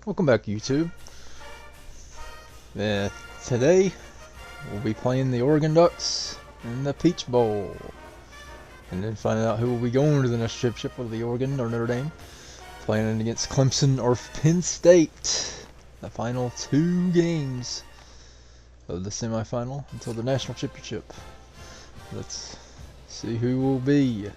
Welcome back, YouTube. Today we'll be playing the Oregon Ducks in the Peach Bowl, and then finding out who will be going to the next championship, whether the Oregon or Notre Dame, playing against Clemson or Penn State. The final 2 games of the semifinal until the national championship. Let's see who will be.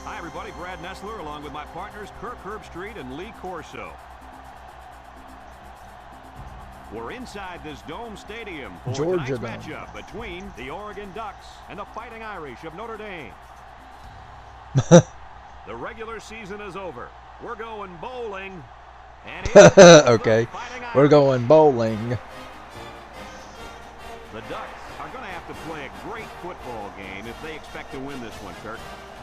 Hi everybody, Brad Nessler along with my partners Kirk Herbstreit and Lee Corso. We're inside this dome stadium for Georgia tonight's matchup between the Oregon Ducks and the Fighting Irish of Notre Dame. The regular season is over. We're going bowling. And Okay, we're going bowling. The Ducks are going to have to play a great football game if they expect to win this one, Kirk.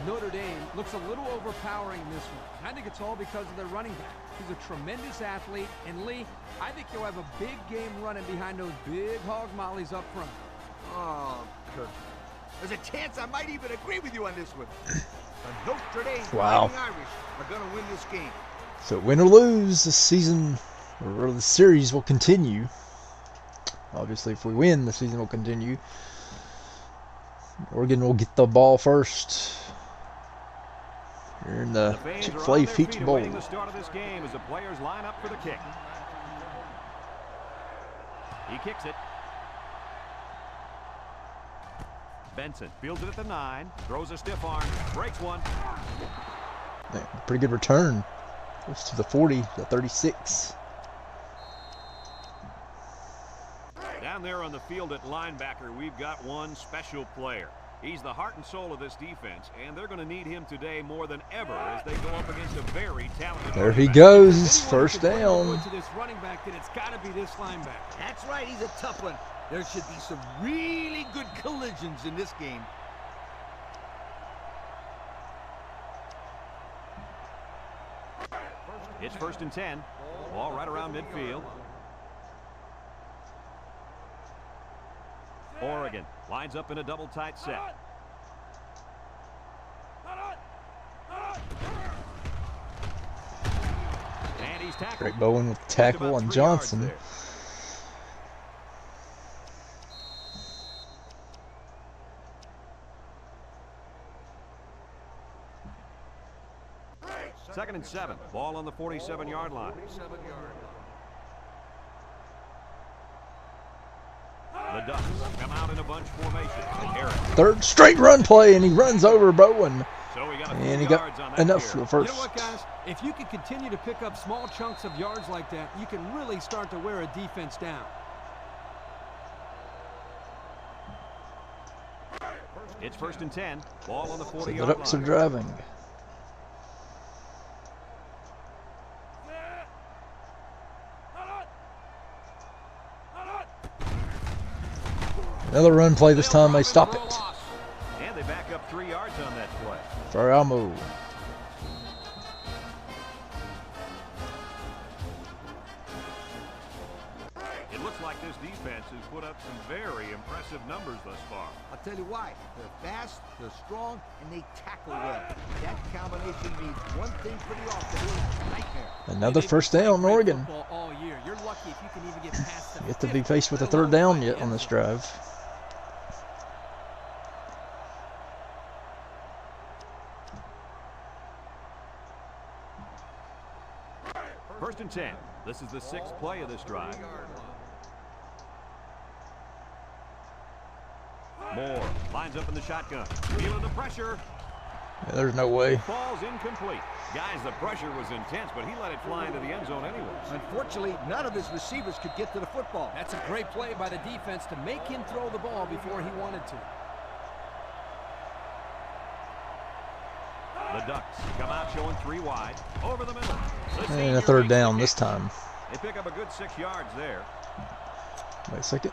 Notre Dame looks a little overpowering in this one. I think it's all because of their running back. He's a tremendous athlete, and Lee, I think you'll have a big game running behind those big hog mollies up front. Oh, Kirk. There's a chance I might even agree with you on this one. The Notre Dame Wow. Fighting Irish are going to win this game. So win or lose, the season or the series will continue. Obviously, if we win, the season will continue. Oregon will get the ball first. Here in the Chick-fil-A Peach Bowl. The start of this game as the players line up for the kick. He kicks it. Benson fields it at the 9, throws a stiff arm, breaks one. Yeah, pretty good return. Goes to the 40, the 36. Down there on the field at linebacker, we've got one special player. He's the heart and soul of this defense, and they're going to need him today more than ever as they go up against a very talented There he running back. goes, first down. To this running back, then it's got to be this linebacker. That's right, he's a tough one. There should be some really good collisions in this game. It's 1st and 10. Ball right around midfield. Oregon lines up in a double tight set. And he's tackled. Great Bowen with tackle on Johnson. Second and 7. Ball on the 47-yard line. The Ducks come out in a bunch formation. Third straight run play, and he runs over Bowen. So he got And he got enough for the first. You know what, guys? If you can continue to pick up small chunks of yards like that, you can really start to wear a defense down. It's 1st and 10. Ball on the So the 40-yard Ducks are line. driving. Another run play. This time they stop it. And they back up 3 yards on that play. For Almo. It looks like this defense has put up some very impressive numbers thus far. I'll tell you why. They're fast, they're strong, and they tackle well. That combination means one thing pretty often. It's a nightmare. Another first down, Oregon. All year. You're lucky if you can even get past the Yet to be faced with a third down yet on this drive. First and 10. This is the 6th play of this drive. Moore lines up in the shotgun. Feeling the pressure. Yeah, there's no way. Ball's incomplete. Guys, the pressure was intense, but he let it fly into the end zone anyway. Unfortunately, none of his receivers could get to the football. That's a great play by the defense to make him throw the ball before he wanted to. The Ducks come out showing 3 wide. Over the middle. And a third down this time. They pick up a good 6 yards there. Wait a second.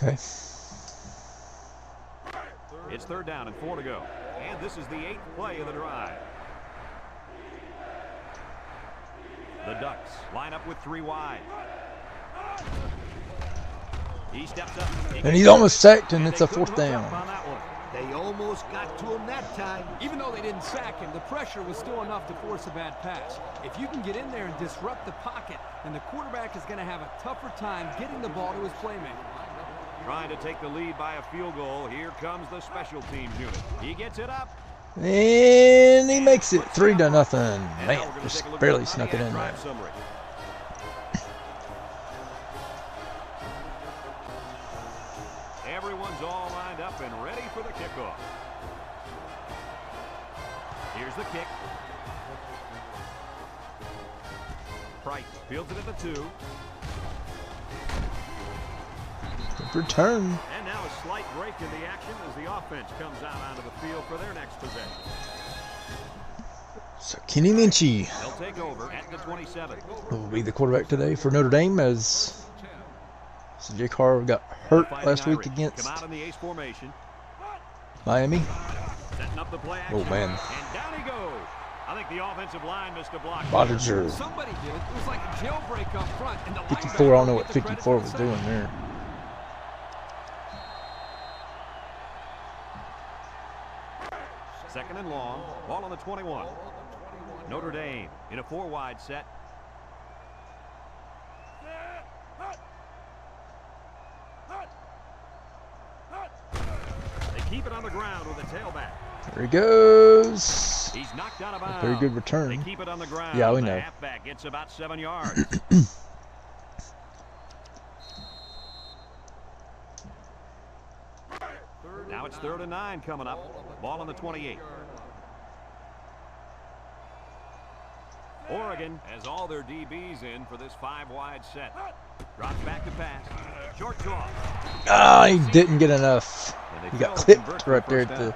Okay. It's 3rd down and 4 to go. And this is the 8th play of the drive. The Ducks line up with 3 wide. He steps up. And he's almost sacked, and it's a 4th down. They almost got to him that time. Even though they didn't sack him, the pressure was still enough to force a bad pass. If you can get in there and disrupt the pocket, then the quarterback is going to have a tougher time getting the ball to his playmaker. Trying to take the lead by a field goal. Here comes the special teams unit. He gets it up. And he makes it 3-0. Man, just barely snuck it in there. Everyone's all lined up and ready for the kickoff. Here's the kick. Price fields it at the 2. Return. And now a slight break in the action as the offense comes out onto the field for their next possession. So Kenny Minchie They'll take over at the 27. will be the quarterback today for Notre Dame, as J. Carr got hurt last week against Come out in the ace formation. Miami. Setting up the play action. Oh man. And down he goes. I think the offensive line missed a block. Bodiger. Somebody did. It was like a jailbreak up front. And the 54, I don't know what 54 was doing there. Second and long. Ball on the 21. Notre Dame in a 4-wide set. They keep it on the ground with a tailback. There he goes. He's knocked out of bounds. Very good They return. keep it on the ground. Yeah, we The know. halfback gets about 7 yards. Now it's 3rd and 9 coming up. Ball on the 28. Oregon has all their DBs in for this 5-wide set. Drops back to pass. Short toss. Ah, he didn't get enough. He got clipped right there at the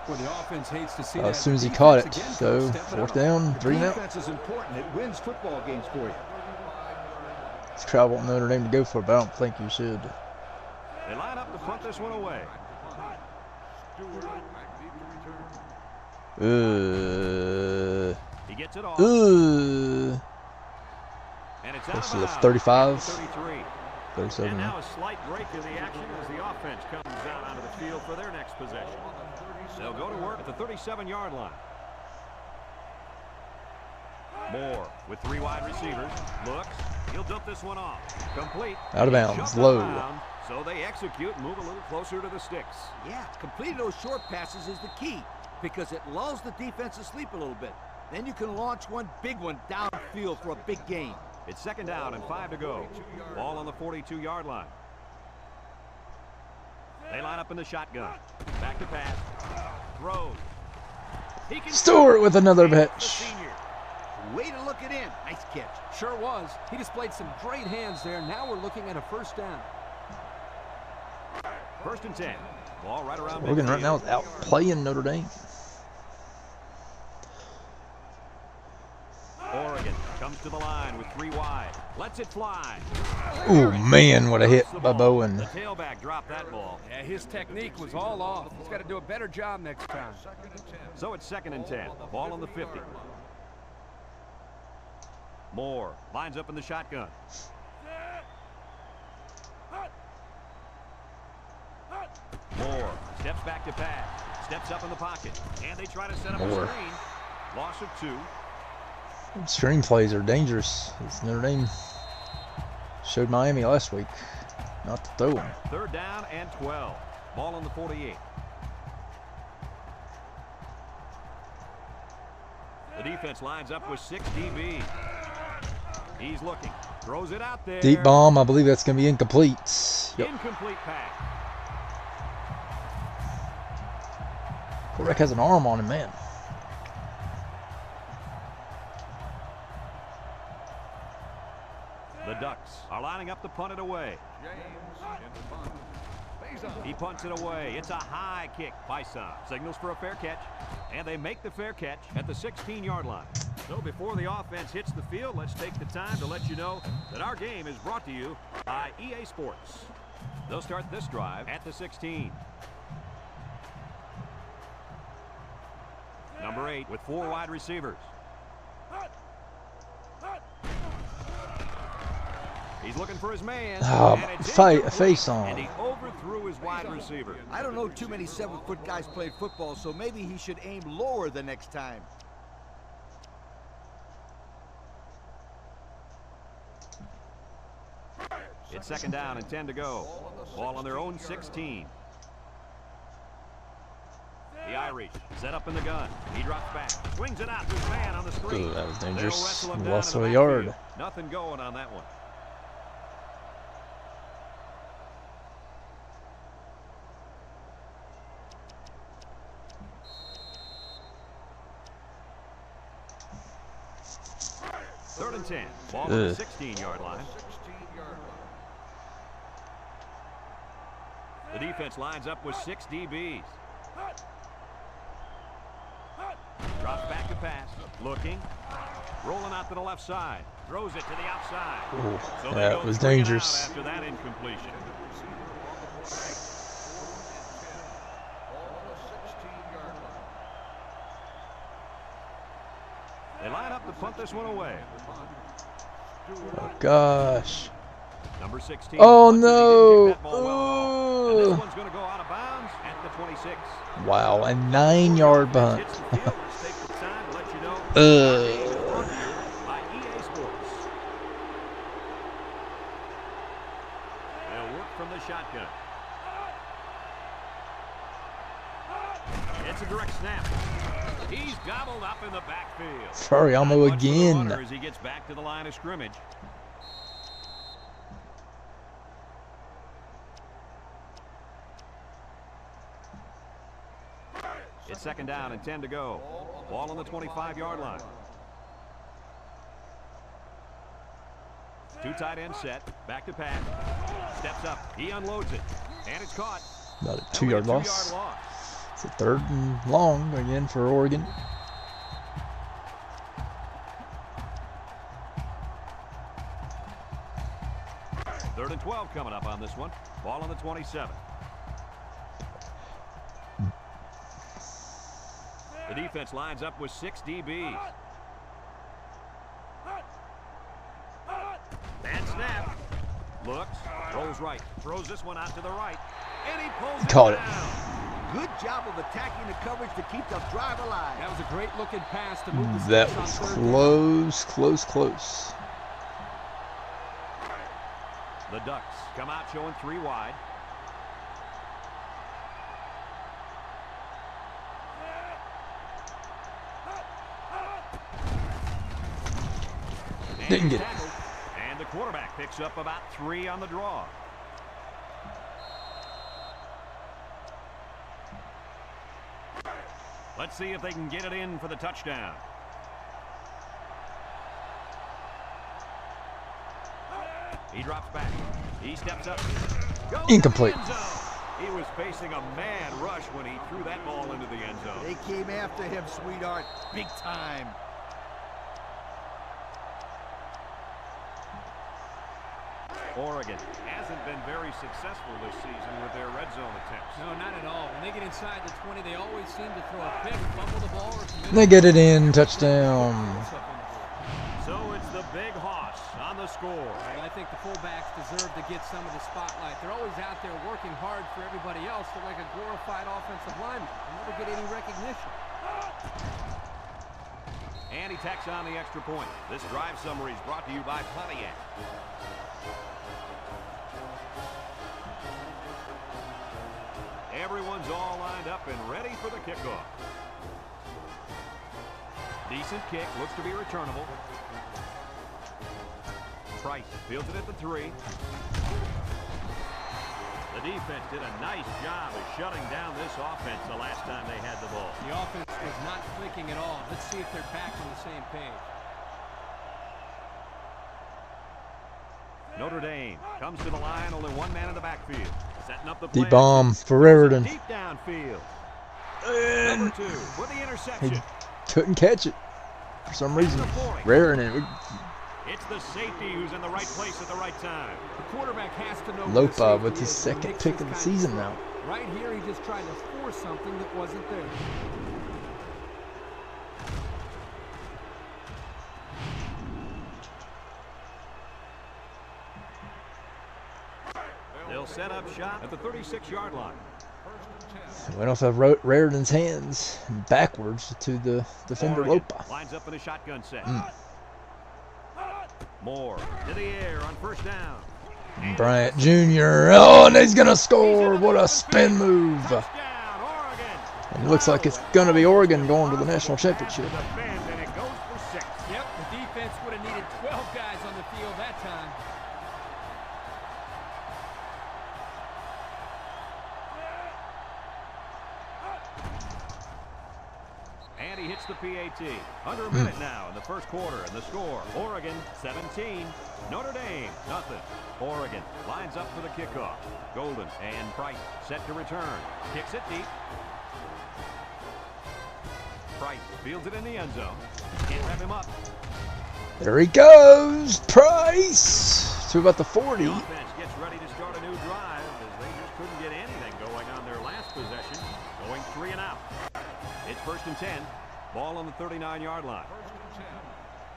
as soon as he caught it. So 4th down, 3 now. Defense is important. It wins football games for you. This crowd want Notre Dame to go for it, but I don't think you should. They line up to punt this one away. He gets it off. And it's close to out the of bounds. 35, 33. 37. And now a slight break in the action as the offense comes out onto the field for their next possession. They'll go to work at the 37-yard line. Moore with 3 wide receivers. Looks. He'll dump this one off. Complete. Out of bounds. Shoved Low. around, so they execute and move a little closer to the sticks. Yeah, completing those short passes is the key because it lulls the defense to sleep a little bit. Then you can launch one big one downfield for a big gain. It's 2nd down and 5 to go. Ball on the 42-yard line. They line up in the shotgun. Back to pass. Throws. He can Stewart with another the pitch. senior. Way to look it in. Nice catch. Sure was. He displayed some great hands there. Now we're looking at a 1st down. 1st and 10. Ball right around Oregon right midfield. now is out playing Notre Dame. Oregon comes to the line with 3 wide. Lets it fly. Oh man, what a hit The by ball. Bowen. The tailback dropped that ball. Yeah, his technique was all off. He's got to do a better job next time. So it's 2nd and 10. Ball on the 50. Moore lines up in the shotgun. Moore steps back to pass. Steps up in the pocket. And they try to set up Moore. a screen. Loss of 2. Screen plays are dangerous. It's Notre Dame showed Miami last week not to throw them. 3rd down and 12. Ball on the 48. The defense lines up with 6 DB. He's looking. Throws it out there. Deep bomb, I believe that's going to be incomplete. Yep. Incomplete pass. Quarterback has an arm on him, man. The Ducks are lining up to punt it away. He punts it away. It's a high kick by Son. Signals for a fair catch. And they make the fair catch at the 16-yard line. So before the offense hits the field, let's take the time to let you know that our game is brought to you by EA Sports. They'll start this drive at the 16. Number 8 with 4 wide receivers. He's looking for his man. Oh, face on. And he overthrew his wide receiver. I don't know too many 7-foot guys played football, so maybe he should aim lower the next time. It's 2nd down and 10 to go. Ball on their own 16. The Irish set up in the gun. He drops back, swings it out to his man on the screen. Ooh, that was dangerous. Wrestle him down Lost in the a yard. backfield. Nothing going on that one. Third and 10. Ball on the 16-yard line. The defense lines up with 6 DBs. Drops back to pass. Looking. Rolling out to the left side. Throws it to the outside. Ooh, So that was dangerous. after that incompletion. They line up to punt this one away. Oh, gosh. Number 16. Oh, punted, no. he didn't kick that ball well at all. And this one's going to go out of bounds at the 26. Wow, a 9-yard punt. Hits the field. Let's take the time to let you know. By EA Sports. They'll work from the shotgun. It's a direct snap. He's gobbled up in the backfield. Fariamo again. As he gets back to the line of scrimmage. It's 2nd down and 10 to go. Ball on the 25-yard line. 2 tight ends set. Back to pass. Steps up. He unloads it. And it's caught. About a 2-yard loss. It's a 3rd and long again for Oregon. Third and 12 coming up on this one. Ball on the 27. The defense lines up with 6 DBs. Bad snap. Looks. Rolls right. Throws this one out to the right. And he pulls it Caught down. Good job of attacking the coverage to keep the drive alive. That was a great looking pass to move the That sticks was on 3rd down. close. The Ducks come out showing 3 wide. Didn't get it. And the quarterback picks up about 3 on the draw. Let's see if they can get it in for the touchdown. He drops back. He steps up. Goes Incomplete. to the end zone. He was facing a mad rush when he threw that ball into the end zone. They came after him, sweetheart. Big time. Oregon hasn't been very successful this season with their red zone attempts. No, not at all. When they get inside the 20, they always seem to throw a pick, fumble the ball, or commit. They get it in. Touchdown. So it's the big hoss on the score. Well, I think the fullbacks deserve to get some of the spotlight. They're always out there working hard for everybody else. They're like a glorified offensive lineman. They never get any recognition. And he tacks on the extra point. This drive summary is brought to you by Pontiac. Everyone's all lined up and ready for the kickoff. Decent kick, looks to be returnable. Price fields it at the 3. The defense did a nice job of shutting down this offense the last time they had the ball. The offense is not clicking at all. Let's see if they're back on the same page. Notre Dame comes to the line, only 1 man in the backfield. Setting up the Deep bomb for Raritan. Deep downfield. Number 2 with the interception. He couldn't catch it for some reason. Raritan It's the safety who's in the right place at the right time. The quarterback has to know Lopa with his second pick of the season now. Right here, he just tried to force something that wasn't there. They'll set up shop at the 36-yard line. Went off of Raridan's hands and backwards to the defender Lopa. Lines up in a shotgun set. Moore to the air on first down. Bryant Jr. Oh, and he's going to score. What a spin move. Touchdown, Oregon. And it looks like it's going to be Oregon going to the national championship. Defend, and it goes for 6. Yep, the defense would have needed 12 guys on the field that time. And he hits the PAT. Under a minute now in the first quarter, and the score, Oregon 17, Notre Dame nothing. Oregon lines up for the kickoff. Golden and Price set to return. Kicks it deep. Price fields it in the end zone. Can't wrap him up. There he goes. Price to about the 40. The offense gets ready to start a new drive as they just couldn't get anything going on their last possession. Going 3 and out. It's 1st and 10. Ball on the 39-yard line. 1st and 10.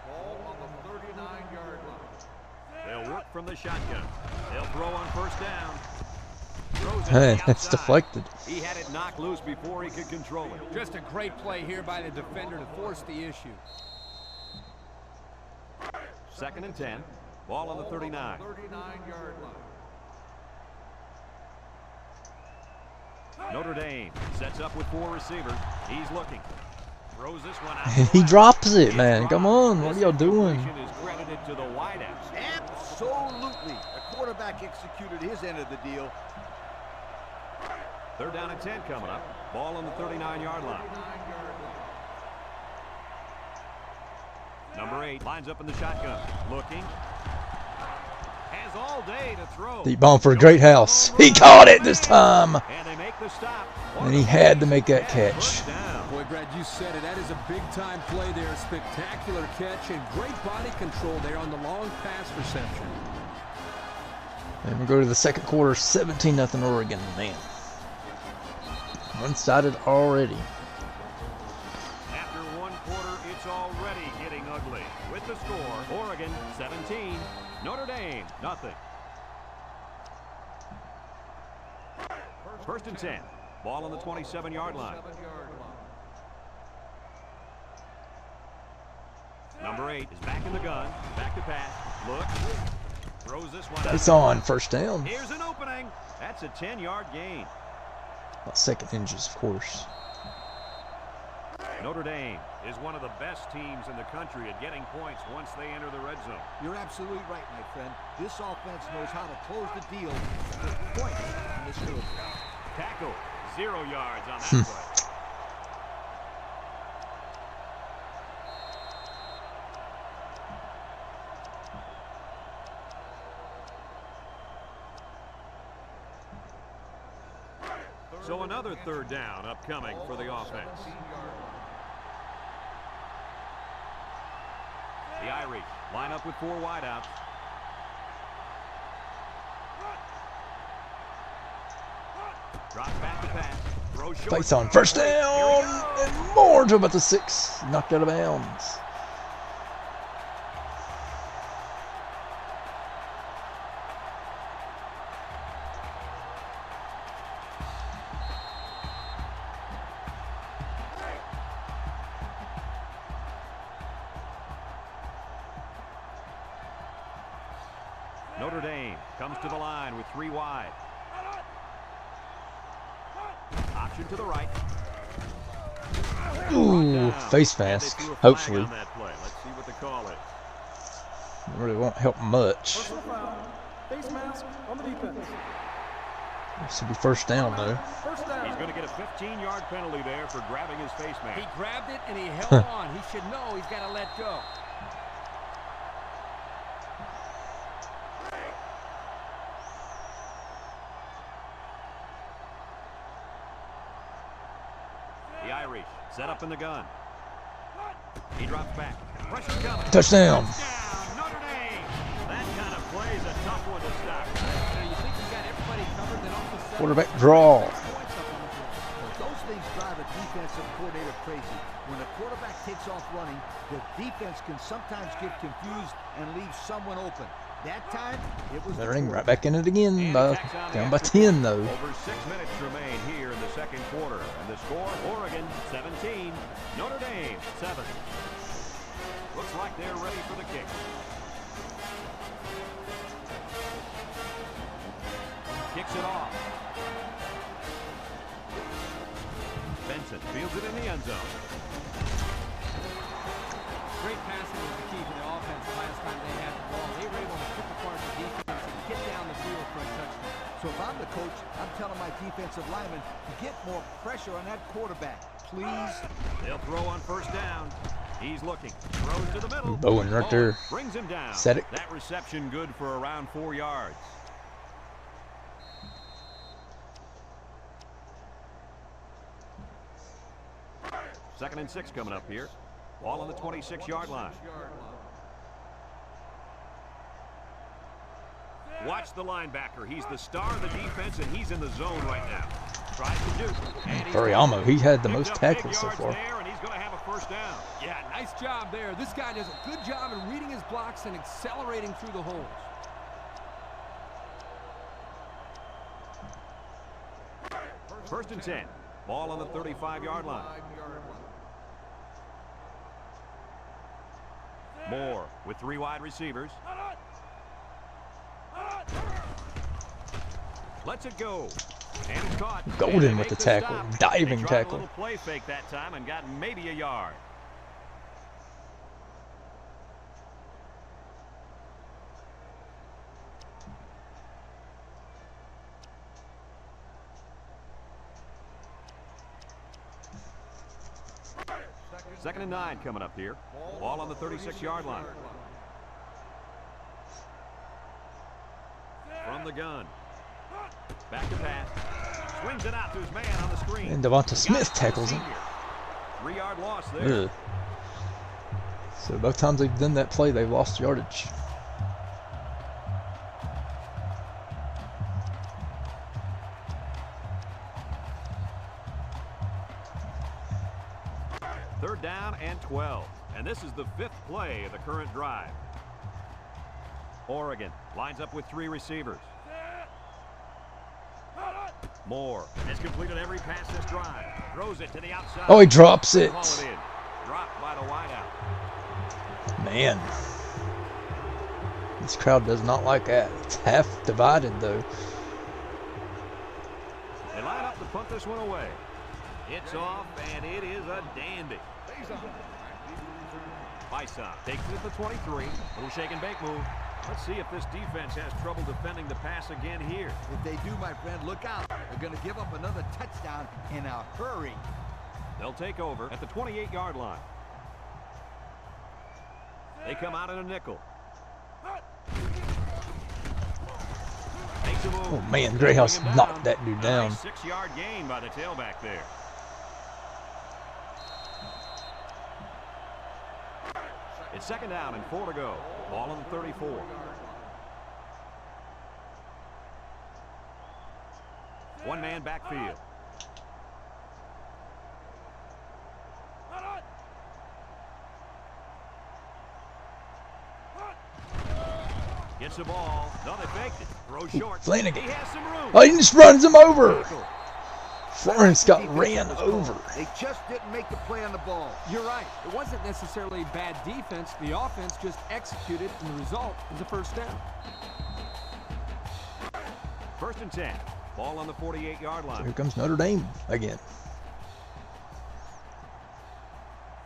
Ball on the 39-yard line. They'll work from the shotgun. They'll throw on first down. Throws it Hey, to the it's outside. deflected. He had it knocked loose before he could control it. Just a great play here by the defender to force the issue. 2nd and 10. Ball on the 39. 39-yard line. Notre Dame sets up with 4 receivers. He's looking. Throws this one out. And he drops it, man. Come on. What are y'all doing? Is credited to the wideout. Absolutely. The quarterback executed his end of the deal. 3rd down and 10 coming up. Ball on the 39-yard line. Number 8 lines up in the shotgun. Looking. Has all day to throw. Deep bomb for a great house. He caught it this time. And they make the stop. And he had to make that catch. Boy, Brad, you said it. That is a big-time play there. Spectacular catch and great body control there on the long pass reception. And we go to the second quarter, 17-0 Oregon. Man, one-sided already. After 1 quarter, it's already getting ugly. With the score, Oregon 17, Notre Dame nothing. 1st and 10. Ball on the 27-yard line. Number 8 is back in the gun. Back to pass. Look. Throws this one out. It's on first down. Here's an opening. That's a 10-yard gain. Second hinges, of course. Notre Dame is one of the best teams in the country at getting points once they enter the red zone. You're absolutely right, my friend. This offense knows how to close the deal with points in this field. Tackle. 0 yards on that play. So another 3rd down upcoming for the offense. The Irish line up with 4 wideouts. Drops back to pass. Throws short. Face on first down. And more to about the 6. Knocked out of bounds. Notre Dame comes to the line with 3 wide. Option to the right. Ooh, face mask. Hopefully. On that play. Let's see what the call is. It really won't help much. Face mask on the defense. This will be first down, though. First down. He's going to get a 15-yard penalty there for grabbing his face mask. He grabbed it and he held on. He should know he's got to let go. The Irish set up in the gun. He drops back. Pressure coming. Touchdown. Touchdown, Notre tough one to stop. So you think you got everybody covered, then all of a sudden... Quarterback draw. Those things drive a defensive coordinator crazy. When a quarterback takes off running, the defense can sometimes get confused and leave someone open. That time, it was Notre Dame right back in it again. Down by 10, though. Over 6 minutes remain here in the second quarter. And the score, Oregon 17, Notre Dame 7. Looks like they're ready for the kick. Kicks it off. Benson fields it in the end zone. Great passing was the key for the offense the last time they had the ball. They were able to pick apart the defense and get down the field for a touchdown. So if I'm the coach, I'm telling my defensive linemen to get more pressure on that quarterback, please. They'll throw on first down. He's looking. Throws to the middle. Bowen right there. Brings him down. Set it. That reception good for around 4 yards. Second and 6 coming up here. Ball on the 26-yard line. Watch the linebacker. He's the star of the defense, and he's in the zone right now. Tries to do. Furiamo, he had the most tackles so far. There, and he's going to have a first down. Yeah, nice job there. This guy does a good job in reading his blocks and accelerating through the holes. First and 10. Ball on the 35-yard line. Moore with 3 wide receivers. Lets it go. And it's caught. Golden with the tackle. Diving tackle. A little play fake that time and got maybe a yard. Second and 9 coming up here. Ball on the 36-yard line. From the gun. Back to pass. Swings it out to his man on the screen. And Devonta Smith tackles him. 3-yard loss there. Ugh. So both times they've done that play, they've lost yardage. Third down and 12. And this is the 5th play of the current drive. Oregon lines up with 3 receivers. Moore has completed every pass this drive. Throws it to the outside. Oh, he drops it. Call it in. Dropped by the wideout. Man. This crowd does not like that. It's half divided, though. They line up to punt this one away. It's off, and it is a dandy. Bison takes it at the 23. Little shake and bake move. Let's see if this defense has trouble defending the pass again here. If they do, my friend, look out. They're going to give up another touchdown in a hurry. They'll take over at the 28-yard line. They come out in a nickel. Makes a move. Oh, man, Greyhouse knocked that dude down. Nice 6-yard gain by the tailback there. It's second down and 4 to go. Ball on the 34. One-man backfield. Gets the ball. No, they faked it. Throw short. Flanagan. He has some room. Oh, he just runs him over. Florence got ran over. They just didn't make the play on the ball. You're right. It wasn't necessarily bad defense. The offense just executed, and the result is a first down. First and 10. Ball on the 48-yard line. Here comes Notre Dame again.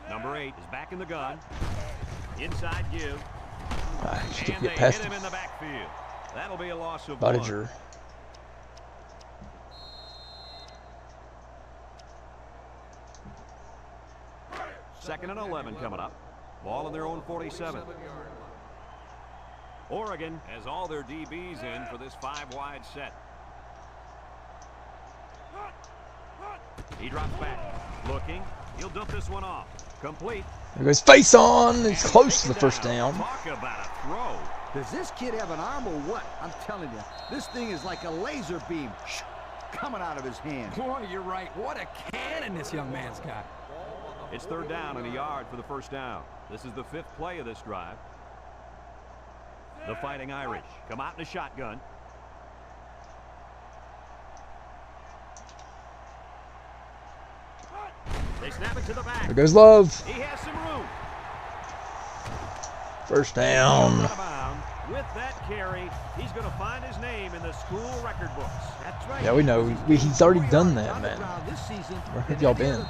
Number 8 is back in the gun. Inside give. Just And get they past hit him him. in the backfield. That'll be a loss of Bodiger. 1. Second and 11 coming up. Ball in their own 47. Oregon has all their DBs in for this 5-wide set. He drops back. Looking. He'll dump this one off. Complete. There goes face on. It's close to the first down. Talk about a throw. Does this kid have an arm or what? I'm telling you, this thing is like a laser beam coming out of his hand. Boy, you're right. What a cannon this young man's got. It's 3rd down and a yard for the first down. This is the 5th play of this drive. The Fighting Irish come out in a shotgun. They snap it to the back. There goes Love. He has some room. First down. Out of bounds. With that carry, he's going to find his name in the school record books. That's right. Yeah, we know. He's already done that, man. Where have y'all been?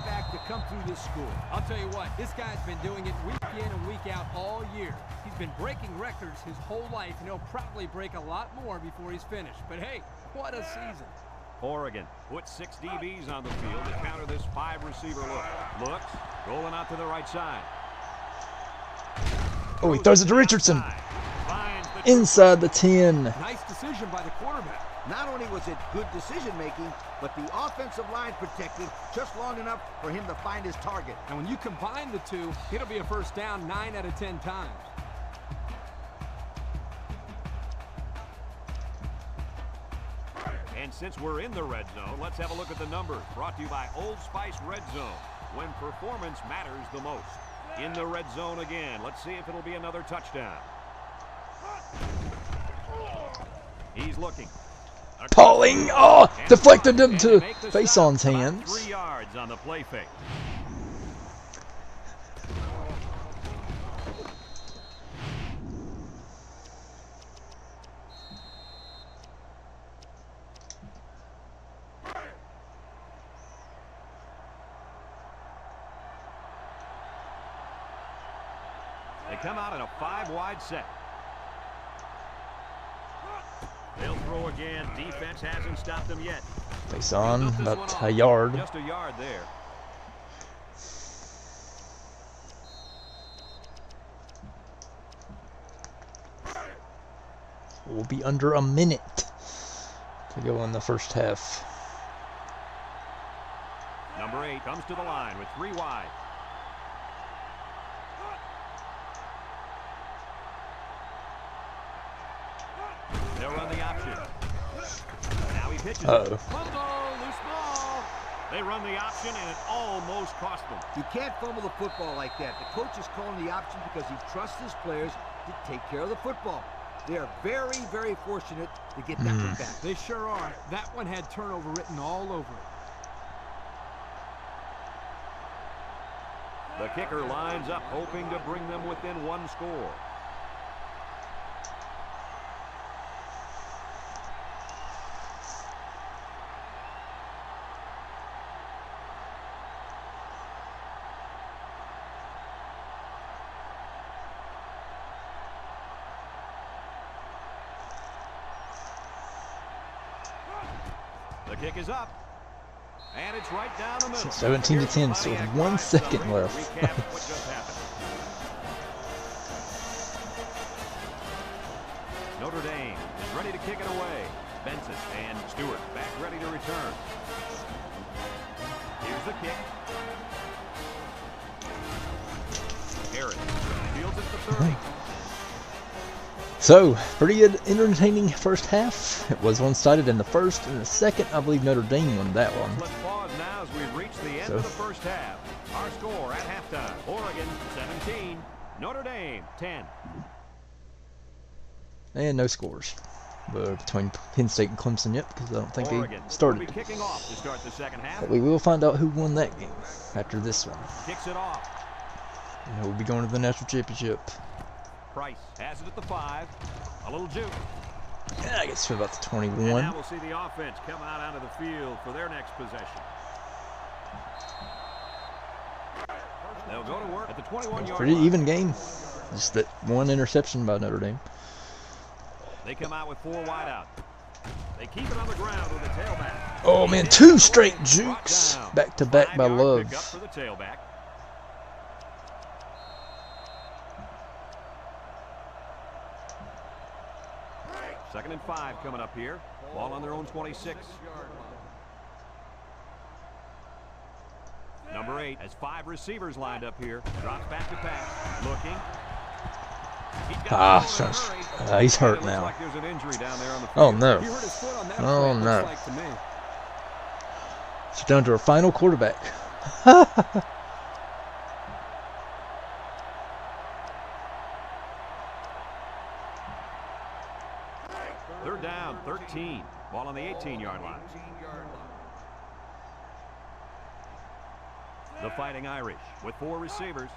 I'll tell you what, this guy's been doing it week in and week out all year. He's been breaking records his whole life, and he'll probably break a lot more before he's finished. But hey, what a season. Oregon puts 6 DBs on the field to counter this 5-receiver look. Looks, rolling out to the right side. Oh, he throws it to Richardson. Inside the 10. Nice decision by the quarterback. Not only was it good decision-making, but the offensive line protected just long enough for him to find his target. And when you combine the two, it'll be a first down 9 out of 10 times. And since we're in the red zone, let's have a look at the numbers. Brought to you by Old Spice Red Zone, when performance matters the most. In the red zone again. Let's see if it'll be another touchdown. He's looking. Pauling. Oh, deflected him to Faison's hands. 3 yards on the play fake. They come out in a 5-wide set. They'll throw again. Defense hasn't stopped them yet. Faison, about a yard. Just a yard there. We'll be under a minute to go in the first half. Number 8 comes to the line with 3 wide. They'll run the option. Now he pitches. Uh-oh. Fumble, loose ball. They run the option, and it almost cost them. You can't fumble the football like that. The coach is calling the option because he trusts his players to take care of the football. They are very, very fortunate to get that one back. They sure are. That one had turnover written all over it. The kicker lines up, hoping to bring them within 1 score. The kick is up, and it's right down the middle. 17-10, so with 1 second left. Recap what just happened. Notre Dame is ready to kick it away. Benson and Stewart back ready to return. Here's the kick. Harris fields it to 30. So, pretty good, entertaining first half. It was one-sided in the first. In the second, I believe Notre Dame won that one. Let's pause now as we reach the end of the first half. Our score at halftime: Oregon 17, Notre Dame 10. And no scores between Penn State and Clemson yet, because I don't think Oregon they started. will be kicking off to start the second half. But we will find out who won that game after this one. Kicks it off. And we'll be going to the national championship. Price has it at the 5. A little juke. Yeah, I guess for about the And 21. now we'll see the offense come out onto the field for their next possession. They'll go to work at the 21-yard Pretty line. even game. Just that one interception by Notre Dame. They come out with 4 wide out. They keep it on the ground with a tailback. Oh man, 2 straight jukes back to back by 5-yard Love. pickup for the tailback. Second and 5 coming up here. Ball on their own 26. Number 8 has 5 receivers lined up here. Drops back to pass. Looking. He's got He's hurt Looks now. like there's an injury down there on the Oh field. no. He hurt his foot on that Oh, play, it looks no. like to me. It's down to our final quarterback. Third down, 13. Ball on the 18-yard line. The Fighting Irish with 4 receivers.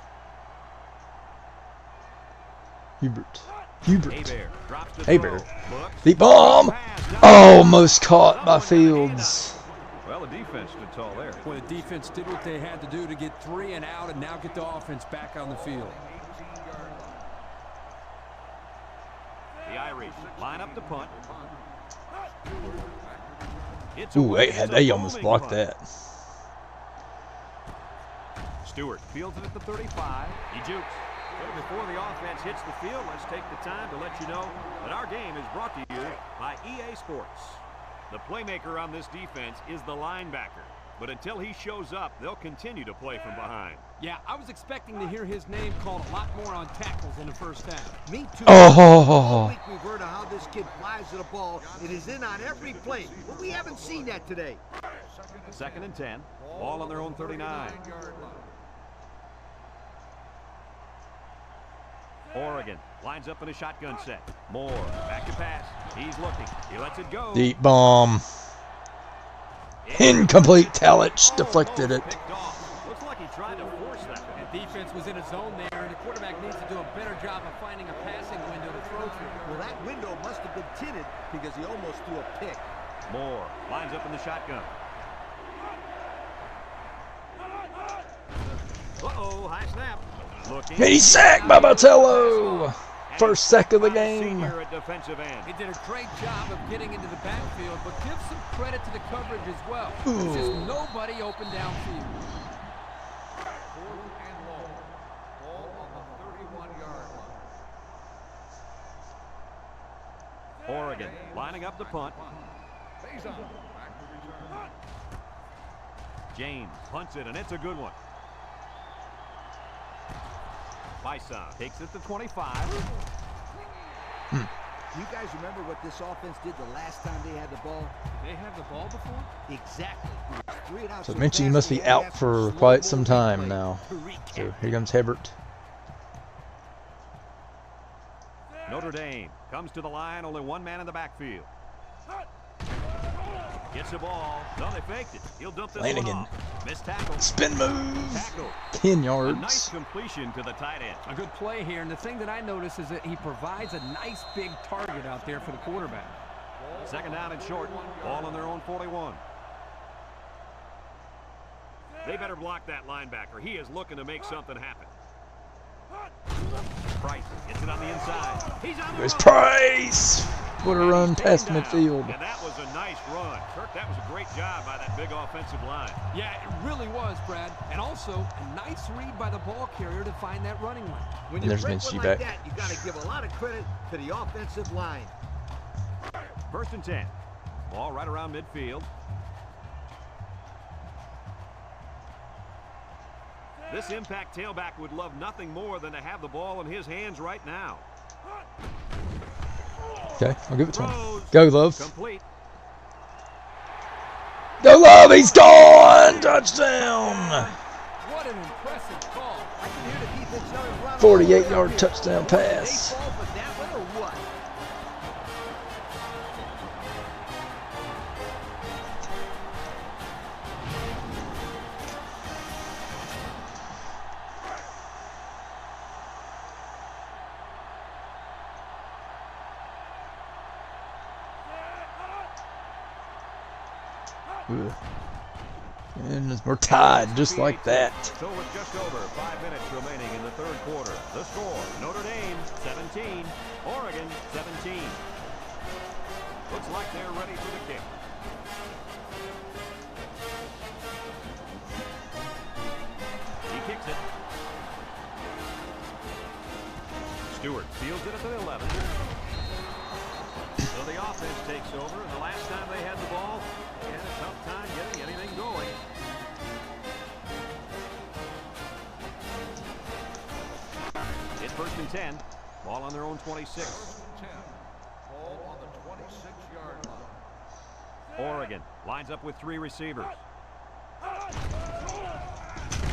Hubert. Hebert drops the Hebert. throw. Looks. The bomb! Almost caught by Fields. Well, the defense stood tall there. Well, the defense did what they had to do to get 3 and out and now get the offense back on the field. The Irish line up the punt. It's Ooh, away. they almost blocked that. Stewart fields it at the 35. He jukes. So before the offense hits the field, let's take the time to let you know that our game is brought to you by EA Sports. The playmaker on this defense is the linebacker. But until he shows up, they'll continue to play from behind. Yeah, I was expecting to hear his name called a lot more on tackles in the first half. Me too. Oh. All week we've heard of how this kid flies to the ball. It is in on every play, but we haven't seen that today. 2nd and 10. Ball on their own 39. Oregon lines up in a shotgun set. Moore back to pass. He's looking. He lets it go. Deep bomb. Incomplete. Talich deflected it. Looks like he tried to force that. The defense was in a zone there, and the quarterback needs to do a better job of finding a passing window to throw through. Well, that window must have been tinted because he almost threw a pick. Moore lines up in the shotgun. Uh-oh, high snap. Looking. He's sacked by Botello. First sack of the game. Senior at defensive end. He did a great job of getting into the backfield, but give some credit to the coverage as well. There's just nobody open downfield. 4th and long. Ball on the 31-yard line. Oregon lining up the punt. James punts it, and it's a good one. Bison takes it to 25. You guys remember what this offense did the last time they had the ball? Did they have the ball before? Exactly. It was 3 and out So so Minchie fast must they be had to out have for slow quite some mo time replay now. to recap. So here comes Hebert. Notre Dame comes to the line, only one man in the backfield. Gets the ball. No, they faked it. He'll dump this one Flanagan. off. Missed tackle. Spin move. Tackle. 10 A nice yards. completion to the tight end. A good play here, and the thing that I notice is that he provides a nice big target out there for the quarterback. 2nd down and short. Ball on their own 41. They better block that linebacker. He is looking to make something happen. Price gets it on the inside. He's on the There's run. Price. What a And run he's past taken down. midfield. And that was a nice run. Kirk, that was a great job by that big offensive line. Yeah, it really was, Brad. And also, a nice read by the ball carrier to find that running lane. When And you there's break Minchie one like back. that, you got to give a lot of credit to the offensive line. 1st and 10. Ball right around midfield. This impact tailback would love nothing more than to have the ball in his hands right now. Okay, I'll give it to him. Throws. Go, Love. Complete. Go, Love. He's gone. Touchdown. What an impressive call. I can hear the defense yelling, "Run, 48-yard run." touchdown Did they pass. fall for that one or what? Ugh. And we're tied just like that. So with just over 5 minutes remaining in the 3rd quarter, the score, Notre Dame 17, Oregon 17. Looks like they're ready for the kick. He kicks it. Stewart fields it at the 11. So the offense takes over, and the last time they had the ball, they had a tough time getting anything going. It's 1st and 10. Ball on their own 26. Oregon lines up with 3 receivers.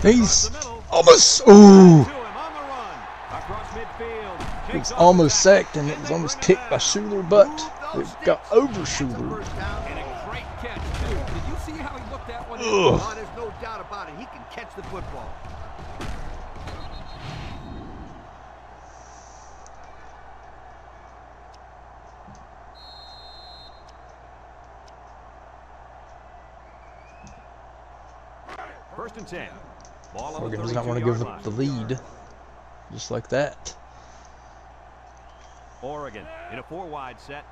He's almost, ooh, he was almost sacked, and it was almost kicked by Schuler, but it got over Schuler. And a great catch, too. Did you see how he looked that one in? Oh, there's no doubt about it. He can catch the football. First and 10. Ball on Oregon the does not want to 32-yard give line. up the lead, just like that. Oregon in a 4-wide set.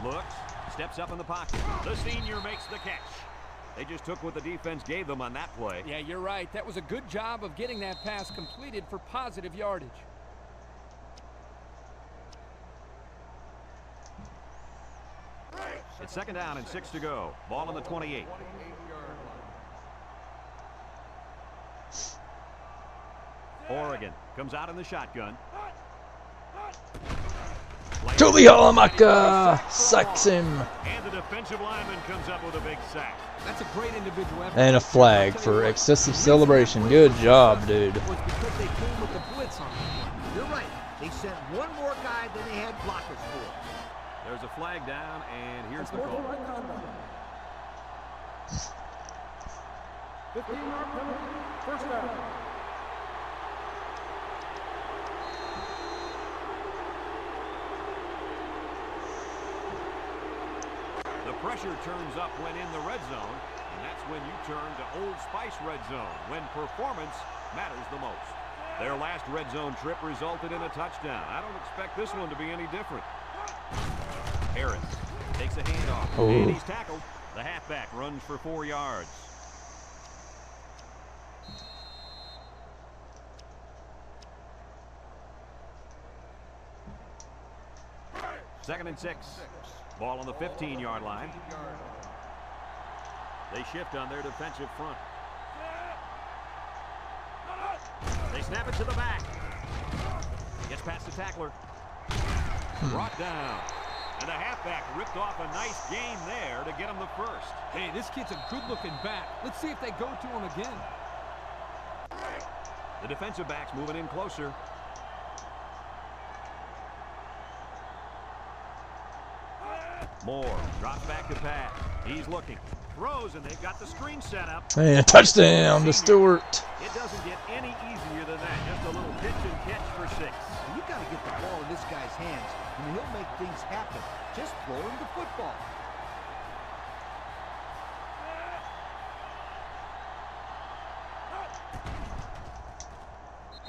Looks, steps up in the pocket. The senior makes the catch. They just took what the defense gave them on that play. Yeah, you're right. That was a good job of getting that pass completed for positive yardage. It's 2nd down and 6 to go. Ball on the 28. Oregon comes out in the shotgun. Tuli Halamaka sacks him. And the defensive lineman comes up with a big sack. That's a great individual effort. And a flag for excessive celebration. Good job, dude. It was because they came with the blitz on them. You're right. They sent one more guy than they had blockers for. There's a flag down, and here's the Sportsman call. right conduct. 15-yard penalty. First down. The pressure turns up when in the red zone, and that's when you turn to Old Spice Red Zone, when performance matters the most. Their last red zone trip resulted in a touchdown. I don't expect this one to be any different. Harris takes a handoff, and he's tackled. The halfback runs for 4 yards. Second and 6. Ball on the 15-yard line. They shift on their defensive front. They snap it to the back. Gets past the tackler. Brought down. And the halfback ripped off a nice gain there to get him the first. Hey, this kid's a good-looking back. Let's see if they go to him again. The defensive back's moving in closer. Moore drops back to pass. He's looking. Throws, and they've got the screen set up. And a touchdown to Stewart. It doesn't get any easier than that. Just a little pitch and catch for 6. You got to get the ball in this guy's hands, and he'll make things happen. Just throw him the football.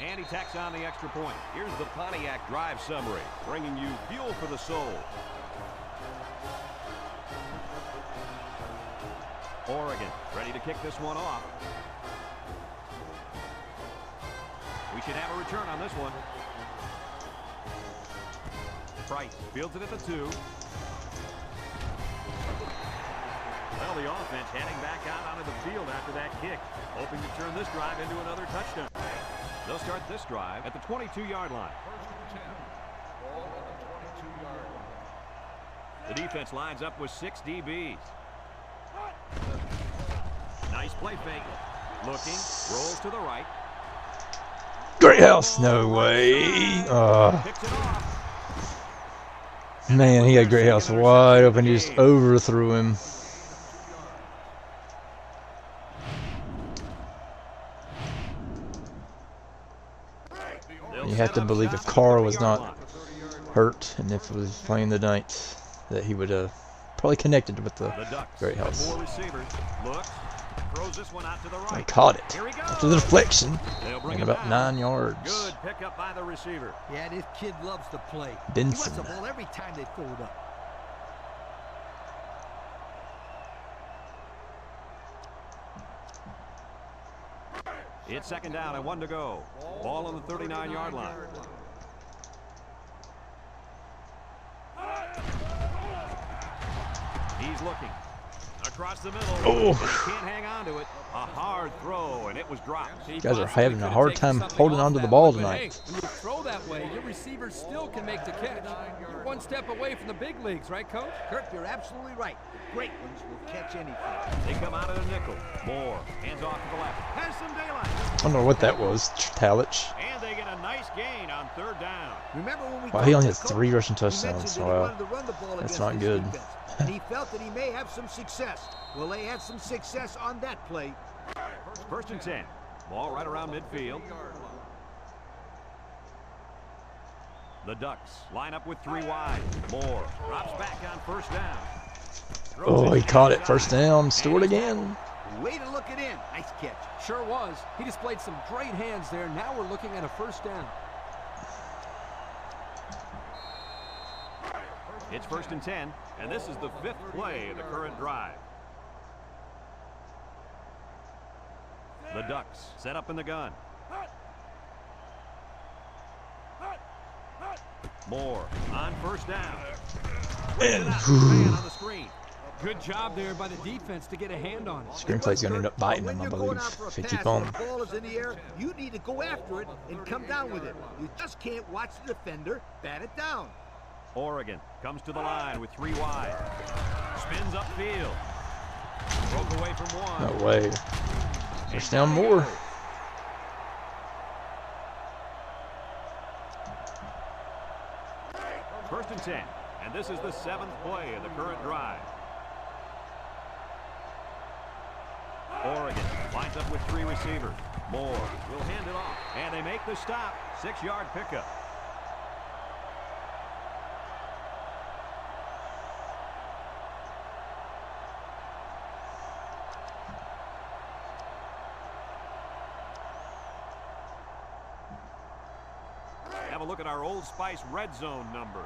And he tacks on the extra point. Here's the Pontiac drive summary, bringing you fuel for the soul. Oregon ready to kick this one off. We should have a return on this one. Price fields it at the 2. Well, the offense heading back out onto the field after that kick, hoping to turn this drive into another touchdown. They'll start this drive at the 22-yard line. First and 10. Ball on the 22-yard line. The defense lines up with 6 DBs. Nice play fake. Looking, rolls to the right. Great house. No way. Picks it off. Man, he had Great House wide open. He just overthrew him. You have to believe if Carr was not hurt and if it was playing the night, that he would have probably connected with the Great House. 4 receivers. Looks, throws this one out to the right. I caught it Here he goes. after the deflection They'll bring and it about back. 9 yards. Good pickup by the receiver. Yeah, this kid loves to play. He Benson. wants the ball every time they throw it up. It's 2nd down and 1 to go. Ball on the 39-yard line. He's looking. Across the middle. Oh. He can't hang on to it. A hard throw, and it was dropped. He You guys are possibly having a could have hard taken time something holding off onto the that ball one, but hey, tonight. when you throw that way, your receiver still can make the catch. It one step away from the big leagues, right, Coach? Kirk, you're absolutely right. Great ones will catch anything. They come out of the nickel. Moore, hands off to the left. Has some daylight. I don't know what that was, Talich. And they get a nice gain on third down. Remember when we Wow, he only has talked to 3 Coach? rushing He touchdowns. mentioned that he Wow, wanted to run the ball that's against not this good. defense, and he felt that he may have some success. Well, they had some success on that play. First and 10. Ball right around midfield. The Ducks line up with 3 wide. Moore drops back on first down. Oh, he caught it. First down. Stewart again. Way to look it in. Nice catch. Sure was. He displayed some great hands there. Now we're looking at a first down. It's first and 10, and this is the 5th play of the current drive. The Ducks set up in the gun. Moore on first down. And Man on the screen. Good job there by the defense to get a hand on it. Screenplay's going to end up biting him, I believe, if they keep on. The ball is in the air. You need to go after it and come down with it. You just can't watch the defender bat it down. Oregon comes to the line with 3 wide. Spins upfield. Broke away from one. No way. First down more. First and 10, and this is the 7th play of the current drive. Oregon lines up with 3 receivers. Moore will hand it off, and they make the stop. 6-yard pickup. Have a look at our Old Spice red zone numbers.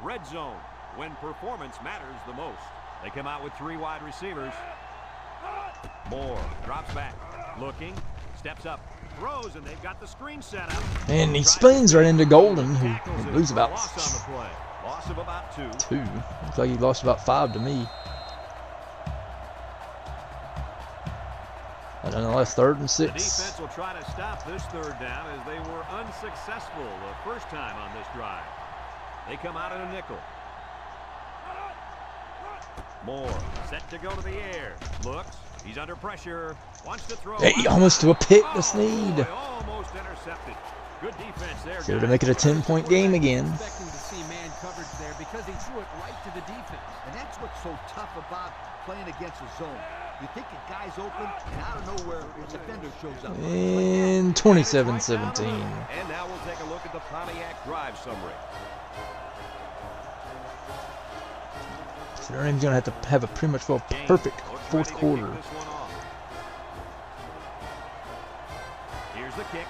Red zone, when performance matters the most. They come out with 3 wide receivers. Moore drops back, looking, steps up, throws, and they've got the screen set up. And he spins right into Golden, who loses about Loss on the play. Loss of about 2. 2. Looks like he lost about 5 to me. I don't know, that's 3rd and The 6. defense will try to stop this 3rd down as they were unsuccessful the first time on this drive. They come out in a nickel. Moore set to go to the air. Looks. He's under pressure. Wants to throw. Hey, almost to a pick. This need. Boy, almost intercepted. Good defense there. Here to make it a 10-point game again. Expecting to see man coverage there because he threw it right to the defense. And that's what's so tough about playing against a zone. You think a guy's open, and out of nowhere, a defender shows up. And 27-17. And now we'll take a look at the Pontiac drive summary. So Notre Dame's going to have to have a pretty much perfect 4th quarter. Here's the kick.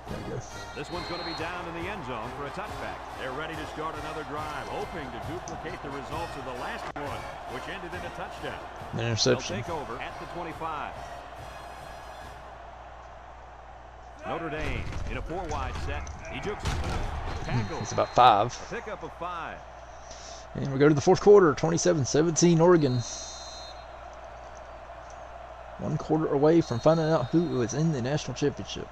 There you go. This one's going to be down in the end zone for a touchback. They're ready to start another drive, hoping to duplicate the results of the last one, which ended in a touchdown. An interception. They'll take over at the 25. Notre Dame in a 4-wide set. He jukes it. Tackle. It's about 5. A pickup of 5. And we go to the 4th quarter, 27-17 Oregon. 1 quarter away from finding out who is in the national championship.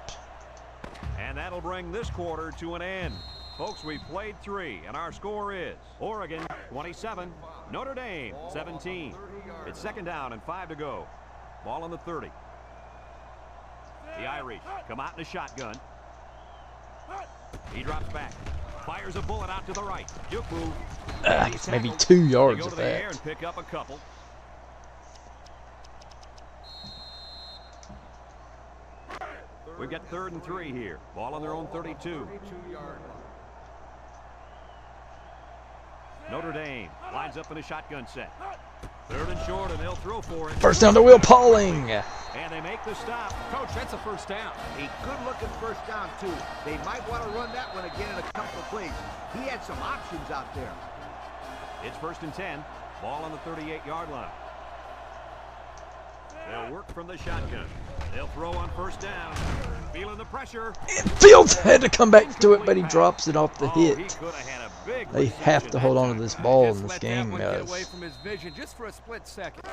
And that'll bring this quarter to an end. Folks, we played 3, and our score is Oregon 27, Notre Dame 17. It's 2nd down and 5 to go. Ball on the 30. The Irish come out in a shotgun. He drops back. Fires a bullet out to the right. Juke move. It's maybe 2 yards Go of to the air that. and pick up a couple. We've got 3rd and 3 here. Ball on their own 32. Notre Dame lines up in a shotgun set. 3rd and short, and they'll throw for it. First down to Will Pauling. And they make the stop. Coach, that's a first down. A good-looking first down, too. They might want to run that one again in a couple of plays. He had some options out there. It's 1st and 10. Ball on the 38-yard line. They'll work from the shotgun. They'll throw on first down. Feeling the pressure. Fields had to come back to it, but he drops it off the He hit. could have had a big They have to hold on to this ball in this game, Just let that one get away guys. from his vision just for a split second.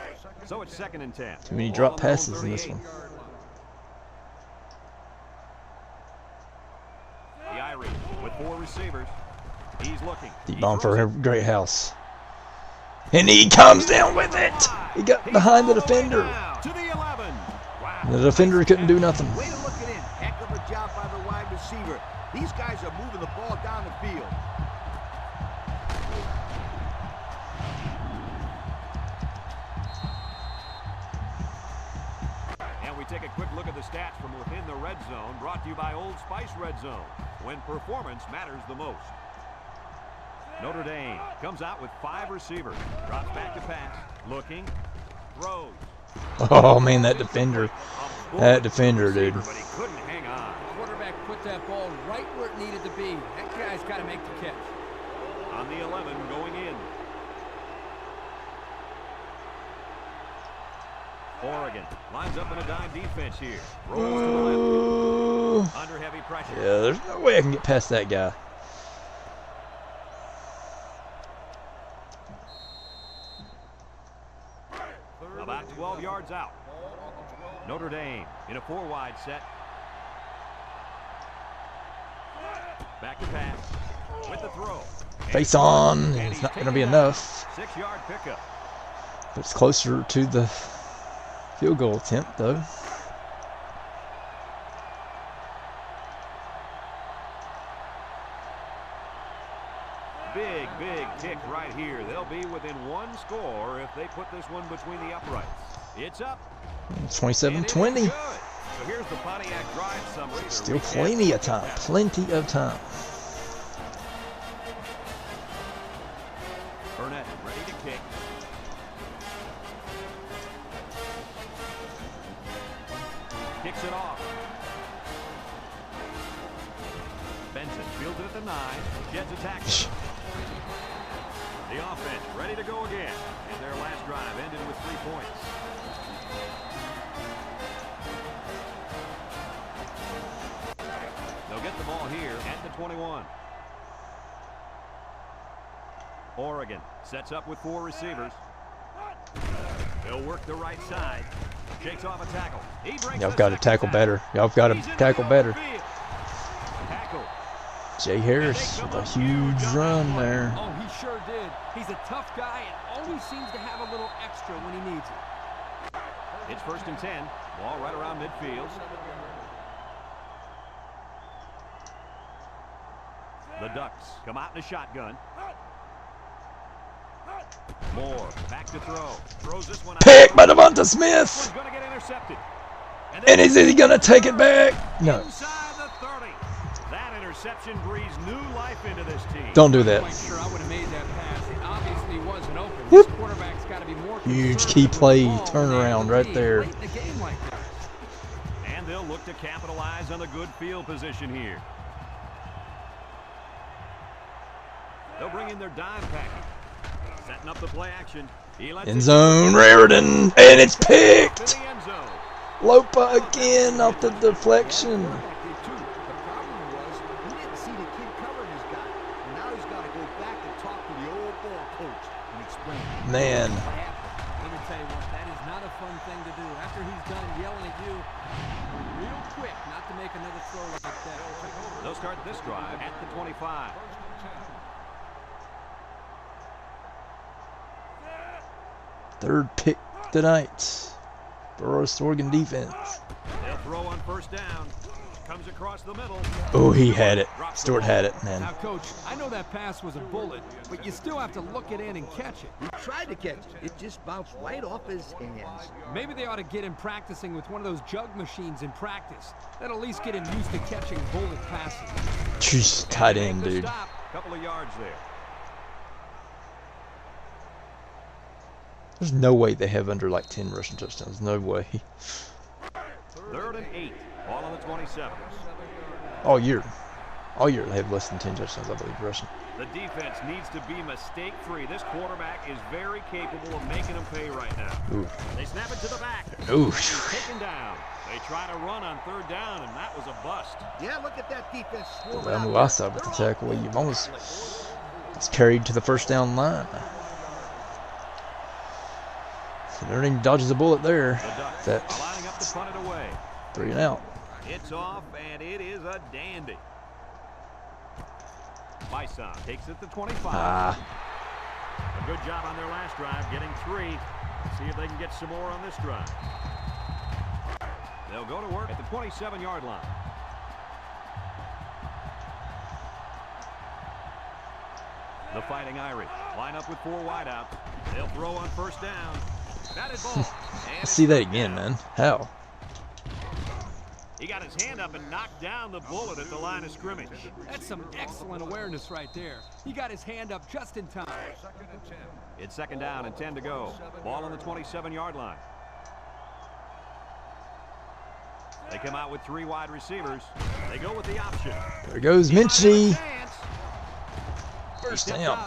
So it's 2nd and 10. Too many Ball drop on their own passes in this 38. one. The Irish with 4 receivers. He's looking. Deep bomb for a great house. And he comes down with it. He got behind the defender. To the 11. Wow. The defender couldn't do nothing. Way to look it in. Heck of a job by the wide receiver. These guys are moving the ball down the field. And we take a quick look at the stats from within the red zone, brought to you by Old Spice Red Zone, when performance matters the most. Notre Dame comes out with 5 receivers, drops back to pass, looking, throws. Oh man, that defender, dude. But he couldn't hang on. The quarterback put that ball right where it needed to be. That guy's got to make the catch. On the 11 going in. Oregon lines up in a dime defense here. Rolls to the left. Under heavy pressure. Yeah, there's no way I can get past that guy. About 12 yards out. Notre Dame in a 4-wide set. Back to pass with the throw. Face on. It's not going to be enough. 6-yard pickup. But it's closer to the field goal attempt, though. Big, big kick right here. They'll be within 1 score if they put this one between the uprights. It's up. 27-20. So here's the Pontiac drive summary. Still plenty of time. Plenty of time. Burnett ready to kick. Kicks it off. Benson fields it at the 9. Jets attack. The offense ready to go again. And their last drive ended with 3 points. They'll get the ball here at the 21. Oregon sets up with 4 receivers. They'll work the right side. Shakes off a tackle. Y'all got to tackle better. Y'all got to tackle better. Tackle. Jay Harris with a huge run there. Oh, he sure did. He's a tough guy and always seems to have a little extra when he needs it. It's 1st and 10. Ball right around midfield. The Ducks come out in a shotgun. Moore back to throw. Throws this one out. Pick by Devonta Smith. This one's gonna get intercepted. And is he going to take it back? No. Inside the 30. That interception breathes new life into this team. Don't do that. I'm quite sure I would have made that pass. It obviously wasn't open. Whoop. This quarterback's got to be more Huge concerned key with the play ball turnaround than right the there. lead late in a game like this. And they'll look to capitalize on the good field position here. They'll bring in their dime package. Setting up the play action. End zone, Raritan, and it's To picked. the end zone. Lopa again off the deflection. The problem was he didn't see the kid covering his guy. And now he's got to go back and talk to the old ball coach and explain Man. What happened. Let me tell you what, that is not a fun thing to do. After he's done yelling at you, real quick not to make another throw like that. They'll start this drive at the 25. Third pick tonight. Burroughs Oregon defense. They'll throw on 1st down. Comes across the middle. Oh, he had it. Stewart had it, man. Now, Coach, I know that pass was a bullet, but you still have to look it in and catch it. He tried to catch it. It just bounced right off his hands. Maybe they ought to get him practicing with one of those jug machines in practice. That'll at least get him used to catching bullet passes. Jeez, tight end, The dude. stop. Couple of yards there. There's no way they have under like 10 rushing touchdowns. No way. 3rd and 8. Ball on the 27. All year. All year they have less than 10 touchdowns, I believe, rushing. The defense needs to be mistake-free. This quarterback is very capable of making them pay right now. Ooh. They snap it to the back. Ooh. He's taken down. They try to run on 3rd down, and that was a bust. Yeah, look at that defense swarming Well, out Muasa with the tackle. You've almost it's carried to the 1st down line. So Notre Dame dodges a bullet there. The Ducks That are lining up to punt it away. 3 and out. It's off, and it is a dandy. by some. Takes it to 25. Ah. A good job on their last drive, getting 3. Let's see if they can get some more on this drive. They'll go to work at the 27-yard line. The Fighting Irish line up with 4 wideouts. They'll throw on first down. Batted ball. I see that again, man. How? He got his hand up and knocked down the bullet at the line of scrimmage. That's some excellent awareness right there. He got his hand up just in time. Second and 10. It's second down and 10 to go. Ball on the 27-yard line. They come out with 3 wide receivers. They go with the option. There goes Minchie. First down.